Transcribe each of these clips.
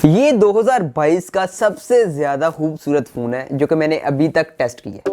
ये 2022 का सबसे ज़्यादा खूबसूरत फ़ोन है जो कि मैंने अभी तक टेस्ट किया।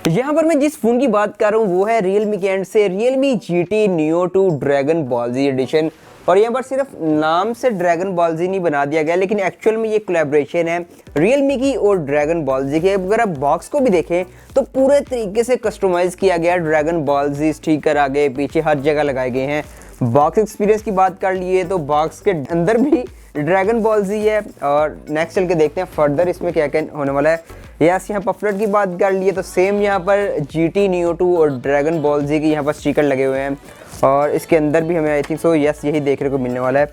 यहाँ पर मैं जिस फ़ोन की बात कर रहा हूँ वो है Realme के एंड से Realme GT Neo 2 Dragon Ball Z edition. और यहाँ पर सिर्फ नाम से ड्रैगन बॉल जी नहीं बना दिया गया, लेकिन एक्चुअल में ये कोलैबोरेशन है Realme की और ड्रैगन बॉल जी की। अगर आप बॉक्स को भी देखें तो पूरे तरीके से कस्टमाइज किया गया, ड्रैगन बॉल जी स्टिकर आगे पीछे हर जगह लगाए गए हैं। बॉक्स एक्सपीरियंस की बात कर लिए तो बॉक्स के अंदर भी ड्रैगन बॉल जी है। और नेक्स्ट चल के देखते हैं फर्दर इसमें क्या क्या होने वाला है। यस, यहाँ पफलेट की बात कर लिए तो सेम यहाँ पर GT Neo 2 और ड्रैगन बॉल जी की यहाँ पर स्टिकर लगे हुए हैं। और इसके अंदर भी हमें आई थिंक सो यस यही देखने को मिलने वाला है।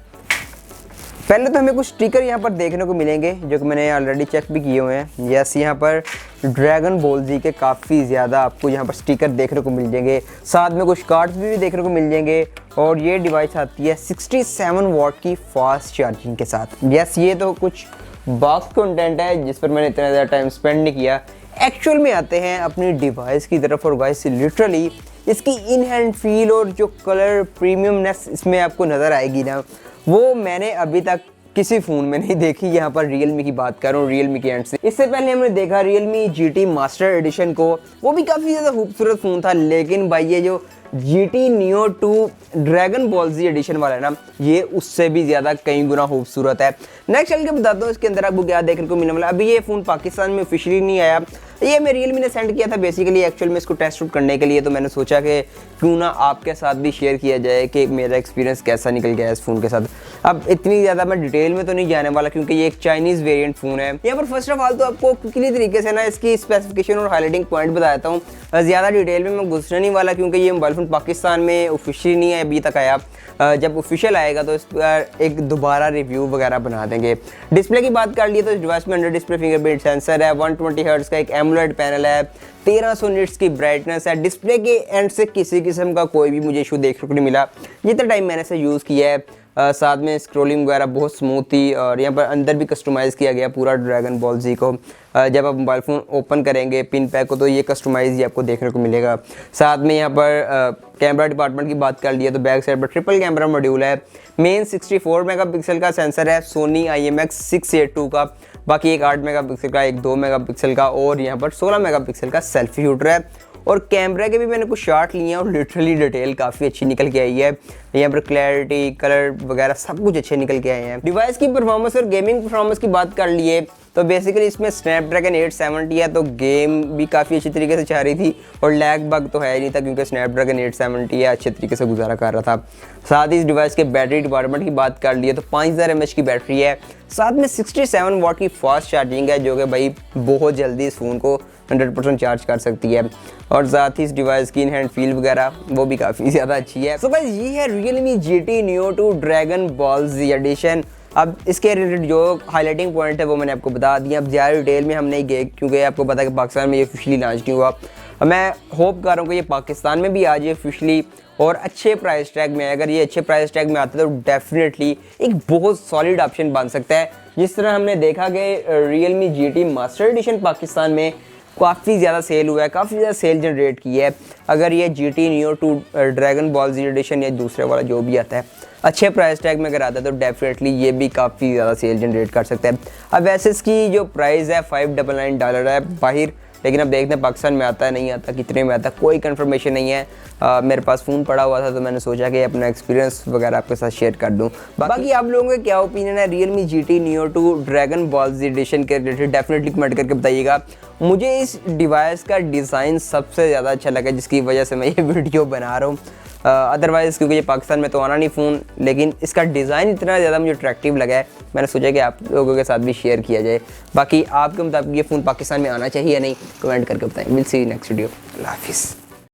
पहले तो हमें कुछ स्टिकर यहाँ पर देखने को मिलेंगे जो कि मैंने ऑलरेडी चेक भी किए हुए हैं। यस, यहाँ पर ड्रैगन बॉल जी के काफ़ी ज़्यादा आपको यहाँ पर स्टिकर देखने को मिल जाएंगे, साथ में कुछ कार्ड्स भी देखने को मिल जाएंगे। और ये डिवाइस आती है 67 वाट की फास्ट चार्जिंग के साथ। यस, ये तो कुछ बॉक्स कंटेंट है जिस पर मैंने इतना ज़्यादा टाइम स्पेंड नहीं किया। एक्चुअल में आते हैं अपनी डिवाइस की तरफ। और गाइस लिटरली इसकी इन हैंड फील और जो कलर प्रीमियमनेस इसमें आपको नज़र आएगी ना, वो मैंने अभी तक किसी फ़ोन में नहीं देखी। यहाँ पर Realme की बात कर रहा हूँ, Realme के एंड से। इससे पहले हमने देखा Realme GT मास्टर एडिशन को, वो भी काफ़ी ज़्यादा खूबसूरत फ़ोन था। लेकिन भाई ये जो GT Neo 2 Dragon Ball Z addition वाला है ना, ये उससे भी ज़्यादा कई गुना खूबसूरत है। नेक्स्ट चल के बताता हूँ इसके अंदर आपको क्या देखने को मिलने वाला। अभी ये फ़ोन पाकिस्तान में ऑफिशियली नहीं आया, ये मैं Realme ने सेंड किया था बेसिकली एक्चुअल में इसको टेस्ट आउट करने के लिए। तो मैंने सोचा कि क्यों ना आपके साथ भी शेयर किया जाए कि मेरा एक्सपीरियंस कैसा निकल गया है इस फ़ोन के साथ। अब इतनी ज़्यादा मैं डिटेल में तो नहीं जाने वाला क्योंकि ये एक चाइनीज़ वेरिएंट फ़ोन है। यहाँ पर फर्स्ट ऑफ ऑल तो आपको क्विकली तरीके से ना इसकी स्पेसिफिकेशन और हाईलाइटिंग पॉइंट बताता हूँ। ज़्यादा डिटेल में मैं घुसने नहीं वाला क्योंकि ये मोबाइल फ़ोन पाकिस्तान में ऑफिशियल नहीं है अभी तक आया। जब ऑफिशियल आएगा तो इस पर एक दोबारा रिव्यू वगैरह बना देंगे। डिस्प्ले की बात कर लिए तो इस डिवाइस में अंडर डिस्प्ले फिंगरप्रिंट सेंसर है, 120 हर्ट्ज का एक एमोलेड पैनल है, 1300 निट्स की ब्राइटनेस है। डिस्प्ले के एंड से किसी किस्म का कोई भी मुझे इशू देखने को नहीं मिला जितना टाइम मैंने इसे यूज़ किया है। साथ में स्क्रोलिंग वगैरह बहुत स्मूथ थी। और यहाँ पर अंदर भी कस्टमाइज़ किया गया पूरा ड्रैगन बॉल जी को। जब आप मोबाइल फ़ोन ओपन करेंगे पिन पैक को तो ये कस्टमाइज़ ही आपको देखने को मिलेगा। साथ में यहाँ पर कैमरा डिपार्टमेंट की बात कर लिया तो बैक साइड पर ट्रिपल कैमरा मॉड्यूल है। मेन 64 मेगापिक्सल का सेंसर है सोनी IMX682 का, बाकी एक 8 मेगापिक्सल का, एक 2 मेगापिक्सल का और यहाँ पर 16 मेगापिक्सल का सेल्फी शूटर है। और कैमरे के भी मैंने कुछ शॉट लिए हैं और लिटरली डिटेल काफ़ी अच्छी निकल के आई है। यहाँ पर क्लैरिटी, कलर वगैरह सब कुछ अच्छे निकल के आए हैं। डिवाइस की परफॉर्मेंस और गेमिंग परफॉर्मेंस की बात कर लिए तो बेसिकली इसमें स्नैपड्रैगन 870 है, तो गेम भी काफ़ी अच्छी तरीके से चल रही थी और लैग बग तो है ही नहीं था क्योंकि स्नैपड्रैगन 870 है, अच्छे तरीके से गुजारा कर रहा था। साथ ही इस डिवाइस के बैटरी डिपार्टमेंट की बात कर लिए तो 5000 mAh की बैटरी है, साथ में 67 वाट की फास्ट चार्जिंग है जो कि भाई बहुत जल्दी इस फ़ोन को 100% चार्ज कर सकती है। और साथ ही इस डिवाइस की इन हैंड फील वगैरह वो भी काफ़ी ज़्यादा अच्छी है। सो गाइस ये है Realme GT Neo 2 Dragon Ball Z edition. अब इसके रिलेटेड जो हाईलाइटिंग पॉइंट है वो मैंने आपको बता दिया। अब ज़्यादा डिटेल में हम नहीं गए क्योंकि आपको पता है कि पाकिस्तान में ये ऑफिशियली लॉन्च नहीं हुआ। मैं होप कर रहा हूँ कि ये पाकिस्तान में भी आ जाए ऑफिशियली और अच्छे प्राइस टैग में। अगर ये अच्छे प्राइस टैग में आता है तो डेफिनेटली एक बहुत सॉलिड ऑप्शन बन सकता है। जिस तरह हमने देखा कि Realme GT master addition Pakistan में काफ़ी ज़्यादा सेल हुआ है, काफ़ी ज़्यादा सेल जनरेट की है। अगर ये GT Neo 2 Dragon Ball Z addition या दूसरे वाला जो भी आता है अच्छे प्राइस टैग में अगर आता है तो डेफिनेटली ये भी काफ़ी ज़्यादा सेल जनरेट कर सकता है। अब वैसे इसकी जो प्राइस है $599 है बाहर, लेकिन अब देखते हैं पाकिस्तान में आता है नहीं आता, कितने में आता है कोई कंफर्मेशन नहीं है। मेरे पास फ़ोन पड़ा हुआ था तो मैंने सोचा कि अपना एक्सपीरियंस वगैरह आपके साथ शेयर कर दूं। बाकी आप लोगों का क्या ओपिनियन है Realme GT Neo 2 Dragon Ball Z edition के रिलेटेड डेफिनेटली कमेंट करके बताइएगा। मुझे इस डिवाइस का डिज़ाइन सबसे ज़्यादा अच्छा लगा जिसकी वजह से मैं ये वीडियो बना रहा हूँ। अदरवाइज़ क्योंकि ये पाकिस्तान में तो आना नहीं फ़ोन, लेकिन इसका डिज़ाइन इतना ज़्यादा मुझे अट्रैक्टिव लगा है मैंने सोचा कि आप लोगों के साथ भी शेयर किया जाए। बाकी आपके मुताबिक ये फ़ोन पाकिस्तान में आना चाहिए या नहीं कमेंट करके बताएं। Will see you next video. अल्लाह हाफिज़।